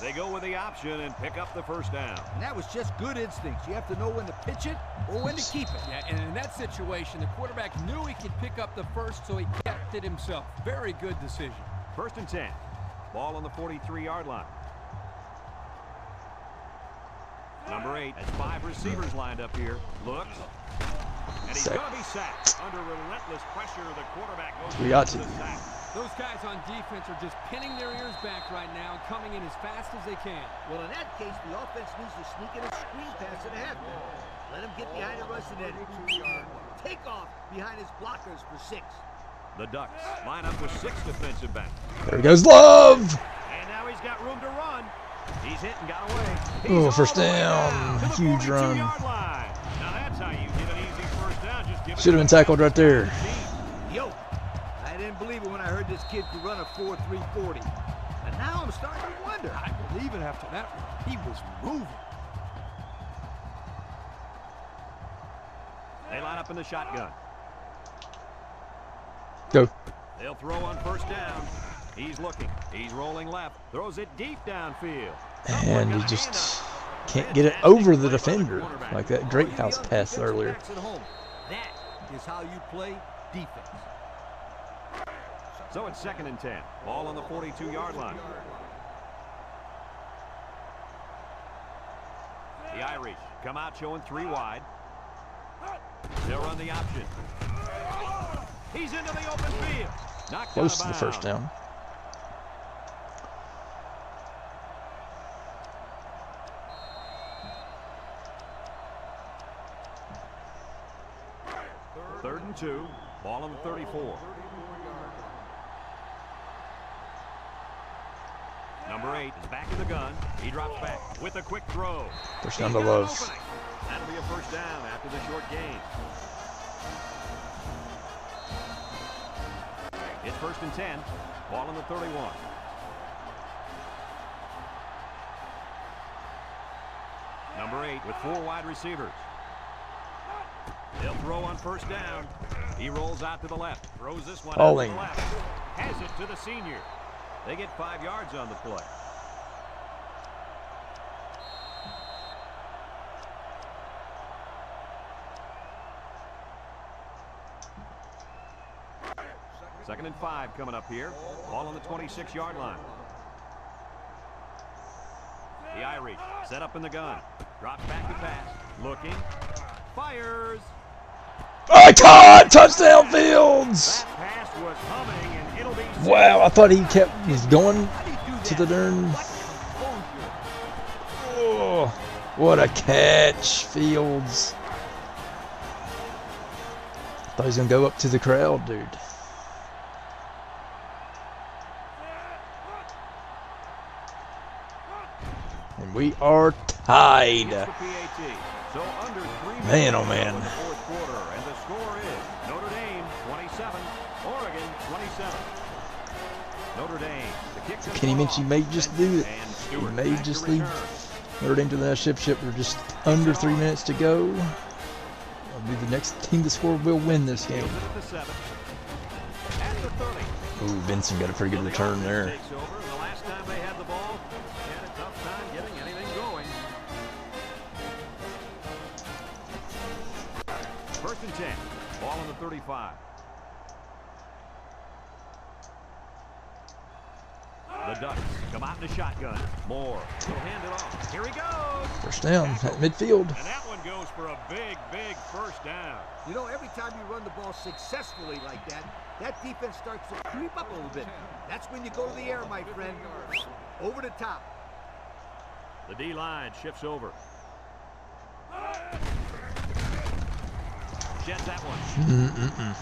They go with the option and pick up the first down. And that was just good instincts. You have to know when to pitch it or when to keep it. Yeah, and in that situation, the quarterback knew he could pick up the first, so he kept it himself. Very good decision. First and 10. Ball on the 43-yard line. Number 8 has 5 receivers lined up here. Looks. And he's going to be sacked. Under relentless pressure, the quarterback goes We got to to. the sack. Those guys on defense are just pinning their ears back right now and coming in as fast as they can. Well, in that case, the offense needs to sneak in a screen pass and a halfback. Let him get behind the rush and then take off behind his blockers for 6. The Ducks line up with 6 defensive backs. There goes Love. And now he's got room to run. He's hit and got away. He's Oh, all first the way down. to the Huge run. 42-yard line. Now that's how you get an easy first down. Just give it Should have been tackled right there. Yo, I didn't believe it when I heard this kid could run a 4.340. And now I'm starting to wonder. I believe it after that run. He was moving. They line up in the shotgun. Go. They'll throw on first down. He's looking. He's rolling left. Throws it deep downfield. And he just can't get it over the defender like that great house pass earlier. That is how you play defense. So it's second and 10. Ball on the 42-yard line. The Irish come out showing 3 wide. They'll run the option. He's into the open field. Knocked Close out to of the first bounds. down. Third and 2. Ball on the 34. Number 8 is back in the gun. He drops back with a quick throw. First down to Love. That'll be a first down after the short gain. It's first and 10. Ball on the 31. Number 8 with 4 wide receivers. They'll throw on first down. He rolls out to the left. Throws this one out to the left. Has it to the senior. They get 5 yards on the play. Second and 5 coming up here. Ball on the 26-yard line. The Irish set up in the gun. Drops back to pass. Looking. Fires. I caught! Touchdown Fields! That pass was humming, and it'll be... Wow, I thought he was going to the darn... Oh, what a catch, Fields. Thought he was going to go up to the crowd, dude. And we are tied. Man, oh man. And the score is Notre Dame 27, Oregon 27. Notre Dame. Kenny Minchie may just do it. He may just lead Notre Dame to the next championship. We're just under 3 minutes to go. It'll be the next team to score will win this game. Ooh, Benson got a pretty good return there. The last time they had the ball, they had a tough time getting anything going. First and 10. Ball on the 35. The Ducks come out in the shotgun. Moore will hand it off. Here he goes. First down at midfield. And that one goes for a big, big first down. You know, every time you run the ball successfully like that, that defense starts to creep up a little bit. That's when you go to the air, my friend. Over the top. The D-line shifts over. Sheds that one.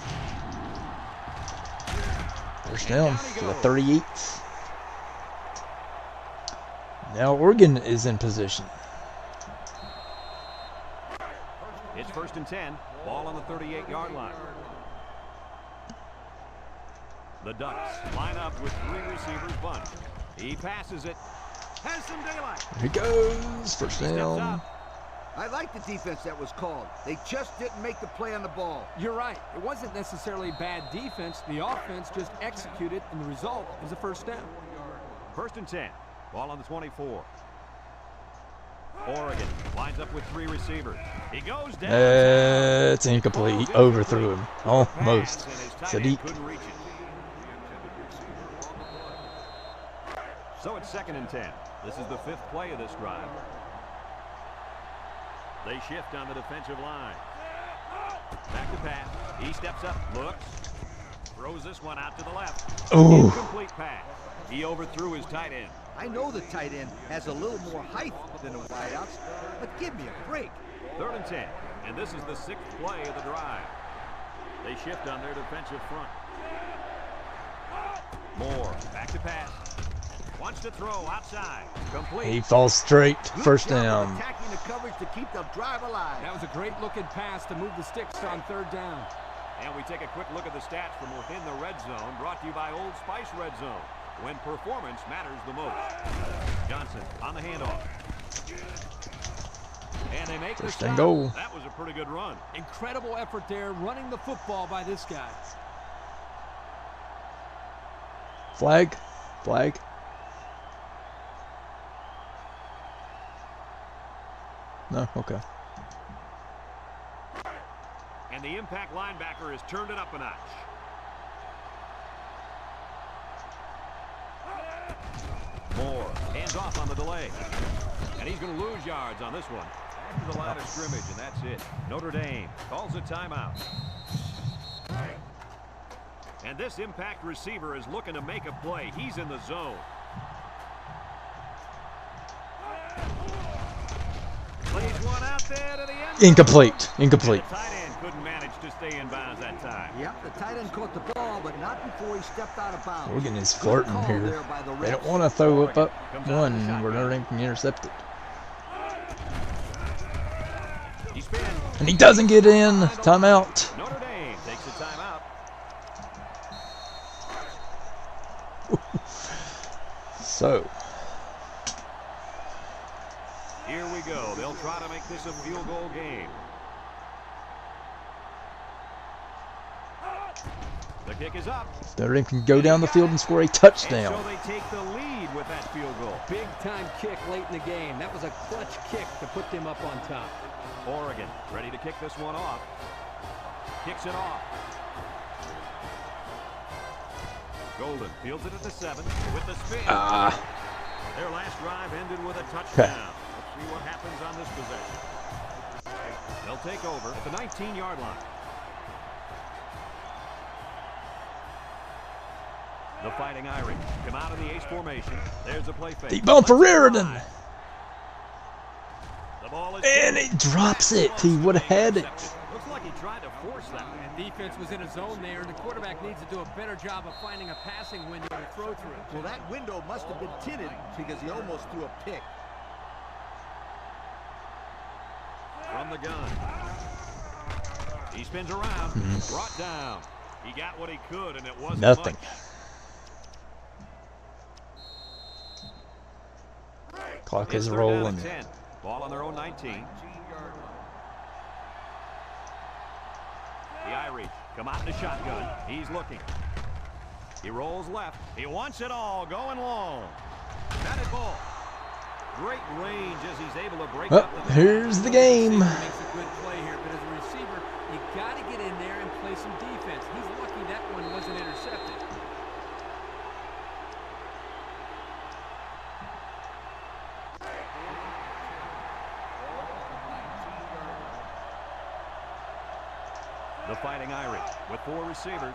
First down for the 38. Now Oregon is in position. It's 1st and 10. Ball on the 38-yard line. The Ducks line up with 3 receivers bunt. He passes it. Has some daylight. Here he goes. First down. I like the defense that was called. They just didn't make the play on the ball. You're right. It wasn't necessarily bad defense. The offense just executed, and the result is a first down. 1st and 10. Ball on the 24. Oregon lines up with 3 receivers. He goes down. It's incomplete. Overthrew him. Almost. Sadiq. So it's 2nd and 10. This is the 5th play of this drive. They shift on the defensive line. Back to pass. He steps up, looks, throws this one out to the left. Ooh. Incomplete pass. He overthrew his tight end. I know the tight end has a little more height than the wideouts, but give me a break. 3rd and 10, and this is the 6th play of the drive. They shift on their defensive front. Moore, back to pass. Wants to throw outside. Complete. He falls straight. First Good job down. of attacking the coverage to keep the drive alive. That was a great looking pass to move the sticks on 3rd down. And we take a quick look at the stats from within the red zone, brought to you by Old Spice Red Zone, when performance matters the most. Johnson on the handoff. And they make the First and stop. goal. That was a pretty good run. Incredible effort there, running the football by this guy. Flag. Flag. No? Okay. And the impact linebacker has turned it up a notch. Moore hands off on the delay. And he's going to lose yards on this one. After the line of scrimmage, and that's it. Notre Dame calls a timeout. And this impact receiver is looking to make a play. He's in the zone. Plays one out there to the end. Incomplete. Incomplete. The tight end couldn't manage to stay in bounds that time. Yep, the tight end caught the ball, but not before he stepped out of bounds. Oregon is Good flirting call here. there by the They don't refs. want to throw up one where Notre Dame can intercept it. He spins. And he doesn't get in. Timeout. Notre Dame takes a timeout. So, Here we go. They'll try to make this a field goal game. The kick is up. Notre Dame can go down the field and score a And touchdown. so they take the lead with that field goal. Big time kick late in the game. That was a clutch kick to put them up on top. Oregon ready to kick this one off. Kicks it off. Golden fields it at the 7 with the spin. Their last drive ended with a touchdown. Let's see what happens on this possession. They'll take over at the 19-yard line. The Fighting Irish come out of the ace formation. There's a play fake. Deep ball for Reardon. The ball is And he drops it. He would have had it. Looks like he tried to force that. And defense was in a zone there, and the quarterback needs to do a better job of finding a passing window to throw through. Well, that window must have been tinted because he almost threw a pick. From the gun. He spins around. Brought down. He got what he could, and it wasn't Nothing. much. Clock It's is 3rd down and rolling. 10. Ball on their own 19. The Irish come out in the shotgun. He's looking. He rolls left. He wants it all. Going long. Batted ball. Great range as he's able to break up the Here's the game. Makes a good play here, but as a receiver, you got to get in there and play some defense. He's lucky that one wasn't intercepted. Fighting Irish with 4 receivers.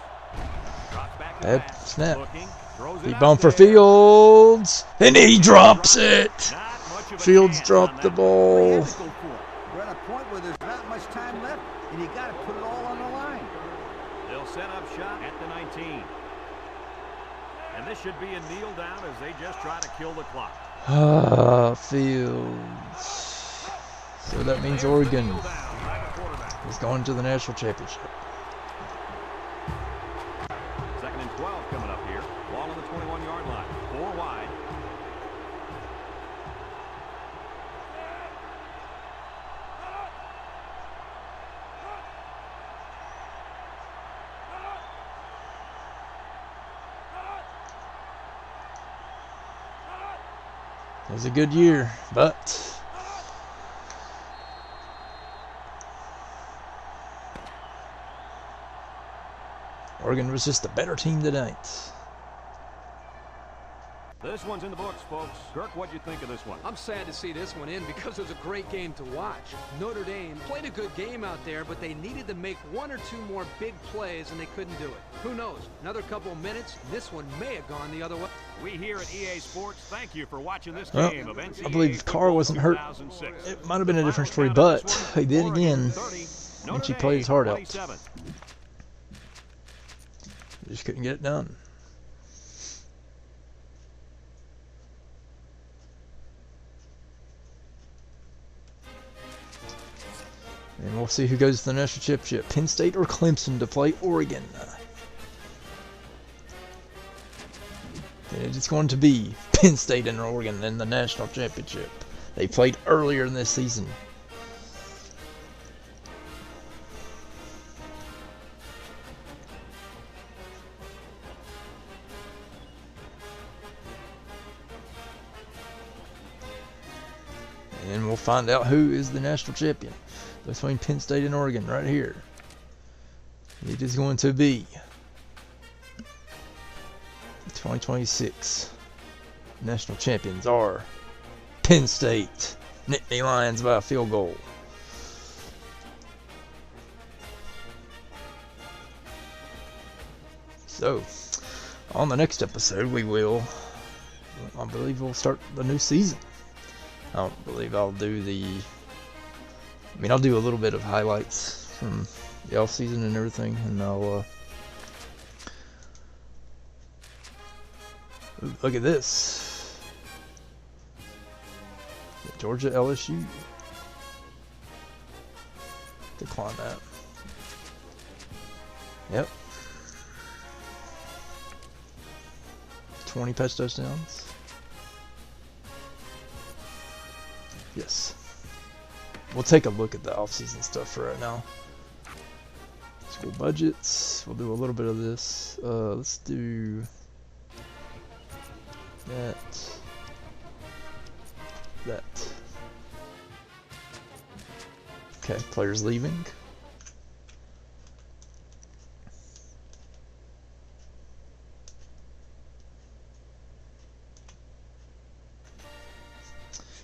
Drops back to Bad pass. snap. Looking, throws it Deep out bomb for there. Fields. And he drops it. Not much of a Fields chance dropped on the that. Well, he ball. had to go for it. We're at a point where there's not much time left, and you got to put it all on the line. They'll set up shop at the 19. And this should be a kneel down as they just try to kill the clock. Fields. So that means There's the Oregon kneel down by the quarterback. is going to the national championship. 2nd and 12 coming up here. Ball on the 21-yard line. 4 wide. It was a good year, but Oregon was just a better team tonight. This one's in the books, folks. Kirk, what'd you think of this one? I'm sad to see this one in because it was a great game to watch. Notre Dame played a good game out there, but they needed to make 1 or 2 more big plays, and they couldn't do it. Who knows? Another couple of minutes, this one may have gone the other way. We here at EA Sports thank you for watching this Well, game of NCAA I believe Carr wasn't hurt. 2006. It might have been a different story, but he did again. And she played his heart out. 27. Just couldn't get it done. And we'll see who goes to the national championship. Penn State or Clemson to play Oregon. And it's going to be Penn State and Oregon in the national championship. They played earlier in this season. And we'll find out who is the national champion between Penn State and Oregon right here. It is going to be 2026 national champions are Penn State. Nittany Lions by a field goal. So, on the next episode, I believe we'll start the new season. I don't believe I'll do I'll do a little bit of highlights from the off season and everything, and I'll look at this. Georgia LSU. Decline that. Yep. 20 pass touchdowns. Yes. We'll take a look at the off-season stuff for right now. School budgets. We'll do a little bit of this. Let's do that. Okay, players leaving.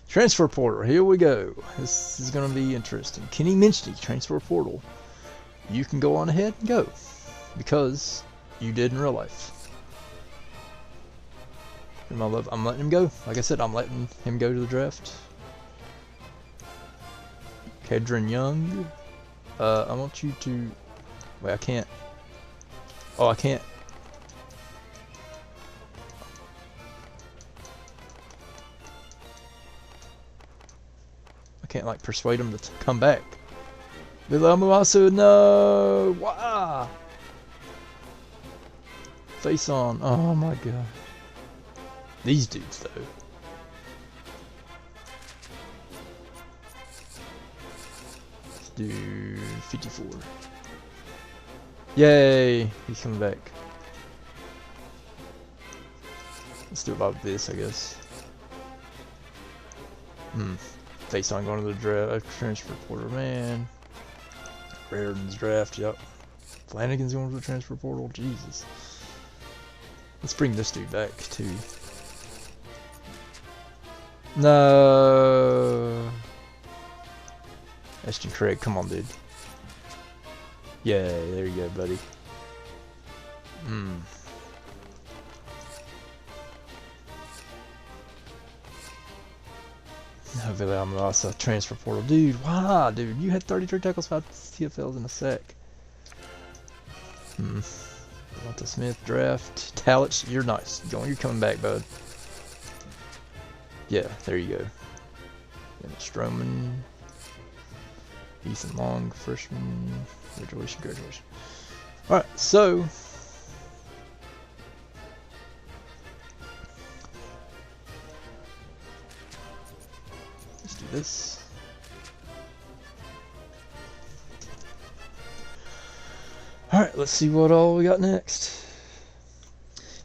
Transfer portal, here we go. This is going to be interesting. Kenny Minchey, transfer portal. You can go on ahead and go because you did in real life. I'm letting him go. Like I said, I'm letting him go to the draft. Kedron Young. I want you to. Wait, I can't. Oh, I can't. Can't like persuade him to come back. Bilamuasu, no! Wow! Face on. Oh my god. These dudes though. Let's do 54. Yay! He's coming back. Let's do about this, I guess. Face on going to the draft, transfer portal, man. Raritan's draft, yep. Flanagan's going to the transfer portal, Jesus. Let's bring this dude back, too. No. Ashton Craig, come on, dude. Yeah, there you go, buddy. Hopefully I'm also transfer portal. Dude, wow, dude, you had 33 tackles, 5 TFLs in a sec. Devonta Smith draft. Talent, you're nice. You're coming back, bud. Yeah, there you go. And Stroman. Ethan Long, freshman. Graduation. Alright, so let's do this. Alright, let's see what all we got next.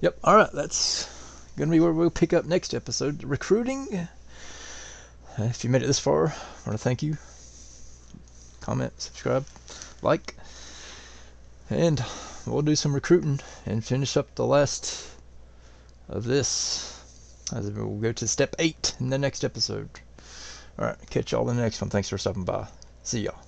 Yep, alright, that's gonna be where we'll pick up next episode. Recruiting. If you made it this far, I want to thank you. Comment, subscribe, like, and we'll do some recruiting and finish up the last of this. As we'll go to step 8 in the next episode. Alright, catch y'all in the next one. Thanks for stopping by. See y'all.